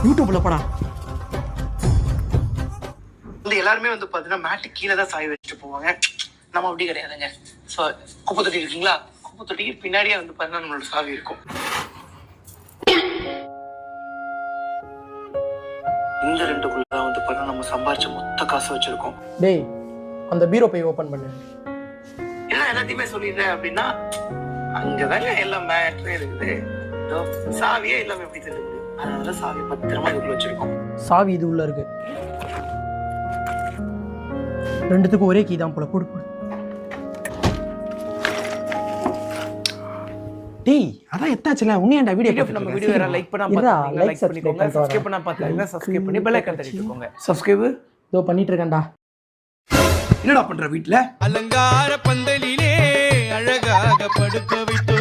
யூடியூப்ல போடா. எல்லாருமே வந்து பாத்தீங்கன்னா மேட்டு கீழே தான் சாய் வச்சுட்டு போவாங்க. நம்ம அப்படி கிடையாதுங்க. ஸோ குப்பை தொட்டி இருக்குங்களா, குப்பை தொட்டிக்கு பின்னாடியே வந்து பாத்தீங்கன்னா நம்மளோட சாவி இருக்கும். இந்த ரெண்டுக்குள்ள வந்து பாத்தீங்கன்னா நம்ம சம்பாரிச்ச மொத்த காசு வச்சிருக்கோம். டேய் அந்த பீரோ போய் ஓபன் பண்ணு. ஏன்னா எல்லாத்தையுமே சொல்லிடுறேன் அப்படின்னா அங்கதாங்க எல்லா மேட்ரும் இருக்குது. சாவியே எல்லாமே எப்படி தெரிஞ்ச முடியும்? அதனால சாவி பத்திரமா இதுக்குள்ள வச்சிருக்கோம். சாவி இது உள்ள இருக்கு. ரெண்டுத்துக்கும் ஒரே கீ தான் போல. போடு போடு. டேய் அதான் எத்தாச்சுல உன்னையண்டா வீடியோ நம்ம வீடியோ வேற லைக் பண்ணா பாத்தீங்க, லைக் பண்ணிக்கோங்க. சப்ஸ்கிரைப் பண்ணா பாத்தீங்க, சப்ஸ்கிரைப் பண்ணி பெல் ஐகான் தட்டிக்கோங்க. சப்ஸ்கிரைப் இதோ பண்ணிட்டு இருக்கேன்டா. என்னடா பண்ற வீட்ல? அலங்கார பந்தலிலே அழகாக படுக்க வைத்தோ